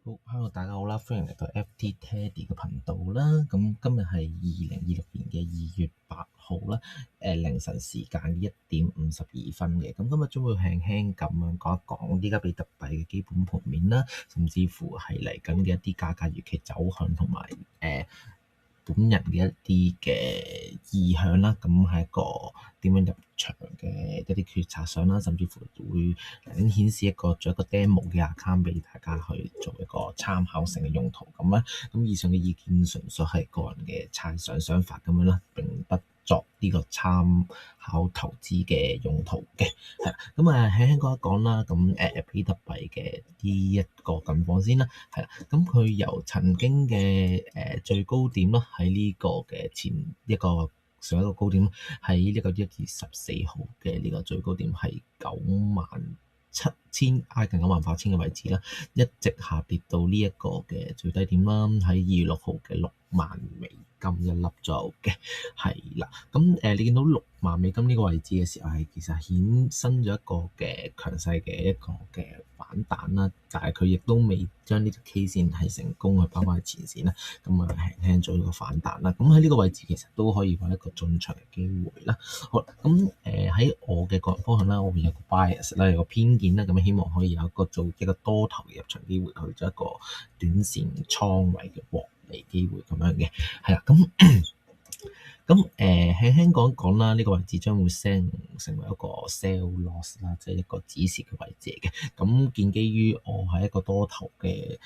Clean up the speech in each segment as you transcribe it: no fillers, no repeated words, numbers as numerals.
好，Hello，大家好啦，歡迎嚟到 FT Teddy 嘅頻道啦。咁今日係2026年嘅2月8號啦，凌晨時間1點52分嘅。咁今日將會輕輕咁樣講一講依家比特幣嘅基本盤面啦，甚至乎係嚟緊嘅一啲價格預期走向同埋本人嘅一啲嘅意向啦，咁係一個點樣入場嘅一啲決策上啦，甚至乎會顯示做一個 demo 嘅 account 俾大家去做一個參考性嘅用途咁啦。咁以上嘅意見純屬係個人嘅猜想法咁樣啦，並不作呢個參考投資嘅用途嘅。係啦，咁輕輕講一講啦。咁比特幣嘅呢一個近況先啦。係啦，咁佢由曾經嘅最高點啦，喺呢個嘅上一個高點喺呢個1月14號嘅呢個最高點係97,000挨近98,000嘅位置啦，一直下跌到呢一個嘅最低點啦，喺2月6號嘅$60,000一粒左右嘅。係啦，咁你見到$60,000呢個位置嘅時候係其實衍生咗一個嘅強勢嘅一個嘅反彈啦，但係佢亦都未將呢條 K 線係成功去包翻去前線啦，咁輕輕做咗個反彈啦。咁喺呢個位置其實都可以話一個進場嘅機會啦。好，咁喺我嘅個人方向啦，我會有個 bias 啦，有個偏見啦，咁希望可以有做一個多頭嘅入場機會，去做一個短線倉位嘅獲利機會咁樣嘅。係啦，輕輕講一講啦，呢個位置將會成為一個 sell loss 啦，即係一個止蝕嘅位置嚟嘅。咁建基於我喺一個多頭嘅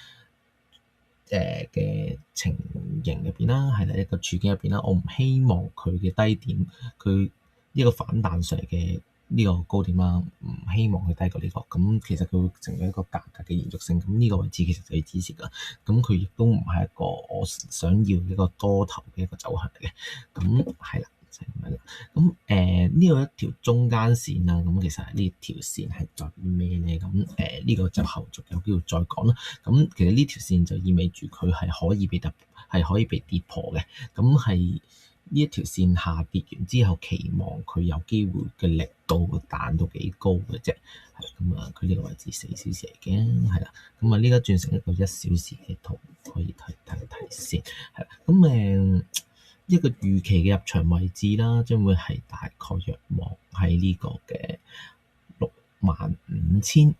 情形入邊啦，係啦，一個處境入邊啦，我唔希望佢嘅低點，佢呢個反彈上嚟嘅呢個高點啦，唔希望佢低過呢個。咁其實佢會成為一個價格嘅延續性。咁呢個位置其實就要止蝕㗎。咁佢亦都唔係一個我想要一個多頭嘅一個走向嚟嘅。咁係啦，就係咁樣啦。咁呢個一條中間線啦。咁其實呢條線係代表咩咧？咁呢個就後續有機會再講啦。咁其實呢條線就意味住佢係可以被跌破嘅。咁係呢一條線下跌完之後，期望佢有機會嘅力度會彈到幾高嘅啫。係咁佢呢個位置4小時嚟嘅，係啦。咁呢家轉成一個1小時嘅圖，可以睇先。係啦，一個預期嘅入場位置啦，將會係大概約望喺呢個嘅$65,500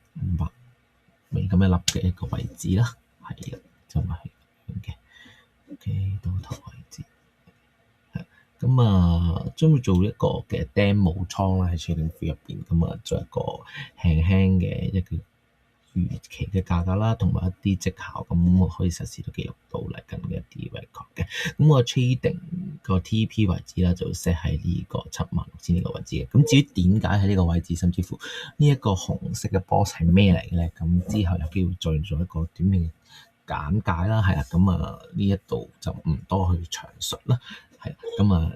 一粒嘅一個位置啦。係啦，就係咁嘅。OK， 到頭位置。將會做一個嘅 demo 倉啦，喺 TradingView 入邊，做一個輕輕嘅一個預期嘅價格啦，同埋一啲績效，可以實時都記錄到嚟緊嘅一啲 record 嘅。我 trading 個 TP 位置啦，就 set 喺呢個76,000呢個位置嘅。咁至於點解喺呢個位置，甚至乎呢一個紅色嘅 box 係咩嚟嘅咧？咁之後有機會再做一個短片簡介啦。係啦，呢一度就唔多去詳述啦。係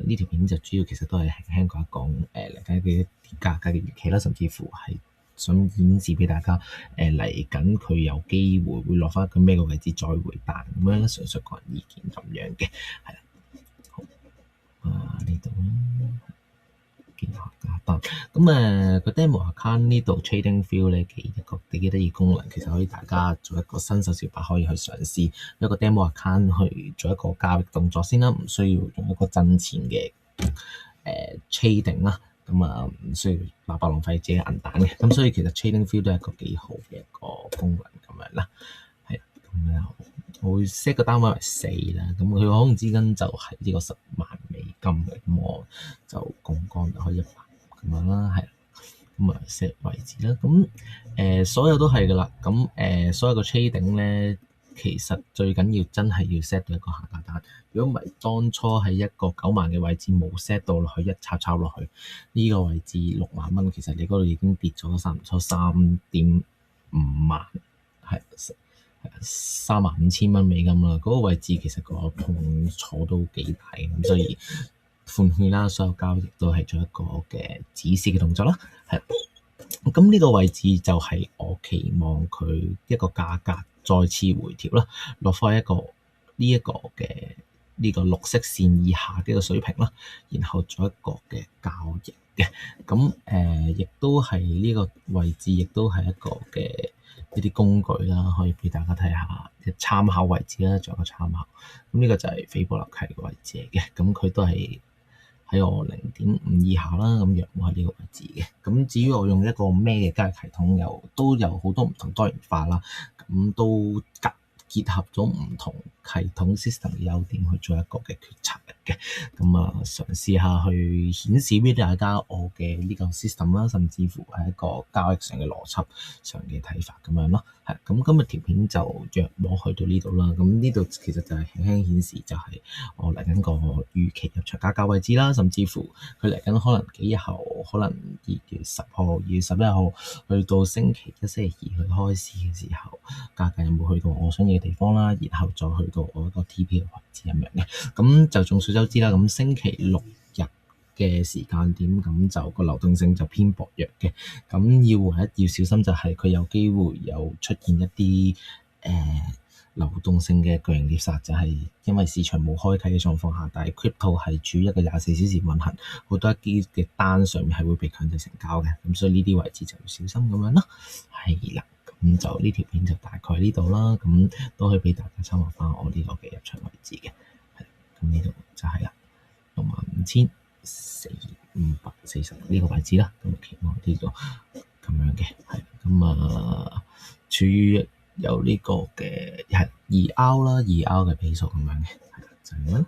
呢條片就主要其實都係輕輕講一講嚟緊嘅一啲價格嘅預期啦，甚至乎係想顯示俾大家嚟緊佢有機會會落翻一個咩嘅位置再回彈咁樣啦，純屬個人意見咁樣嘅。係啦，好呢度啦，見下價單咁個 demo account 呢度 TradingView 咧幾得意功能，其實可以大家做一個新手小白可以去嘗試一個 demo account 去做一個交易動作先啦，唔需要用一個真錢嘅trading 啦。唔需要白白浪費自己銀彈嘅。咁所以其實 TradingView 都係一個幾好嘅一個功能咁樣啦。係我會 set 個單位為4啦。咁佢可能資金就係呢個$100,000嘅。咁我就槓桿就可以100咁樣啦。係set 位置啦。所有都係噶啦。所有個 trading 咧，其實最緊要真係要 set 到一個下價單。如果唔係當初喺一個90,000嘅位置冇 set 到落去，一抄落去呢個位置$60,000，其實你嗰度已經跌咗差唔多3.5萬，係$35,000啦。嗰個位置其實個痛楚都幾大嘅，咁所以歡慶啦，所有交易都係做一個嘅止蝕嘅動作啦。係咁呢個位置就係我期望佢一個價格再次回調啦，落翻呢一個嘅呢個綠色線以下嘅一個水平啦，然後做一個嘅交易嘅。亦都係呢個位置，亦都係一個嘅一啲工具啦，可以俾大家睇下嘅參考位置啦，做一個參考。咁呢個就係斐波那契嘅位置嚟嘅，咁佢都係喺我0.5以下啦，咁約莫喺呢個位置嘅。咁至於我用一個咩嘅交易系統，又都有好多唔同多元化啦，咁都結合咗唔同系統 system 嘅優點去做一個嘅決策嘅。咁嘗試下去顯示俾大家我嘅呢個 system 啦，甚至乎係一個交易上嘅邏輯上嘅睇法咁樣咯。係咁，今日條片就約莫去到呢度啦。咁呢度其實就係輕輕顯示就係我嚟緊個預期入場價位置啦，甚至乎佢嚟緊可能幾日後，可能2月10號、2月11號去到星期一、星期二去開市嘅時候，價格有冇去到我想要嘅地方啦，然後再去到我一個 TP 嘅位置咁樣嘅。咁就眾所周知啦，咁星期六日嘅時間點，咁就個流動性就偏薄弱嘅。咁唯一要小心就係佢有機會有出現一啲流動性嘅巨型獵殺，就係因為市場冇開啟嘅狀況下，但係 crypto 係處於一個24小時運行，好多一啲嘅單上面係會被強制成交嘅，咁所以呢啲位置就要小心咁樣咯。係啦，咁就呢條片就大概呢度啦，咁都可以俾大家參考翻我呢個嘅入場位置嘅。係，咁呢度就係啦，65,440呢個位置啦，咁期望呢個咁樣嘅，係咁處於有呢個嘅係2R啦，2R 嘅比數咁樣嘅，係就係咁樣。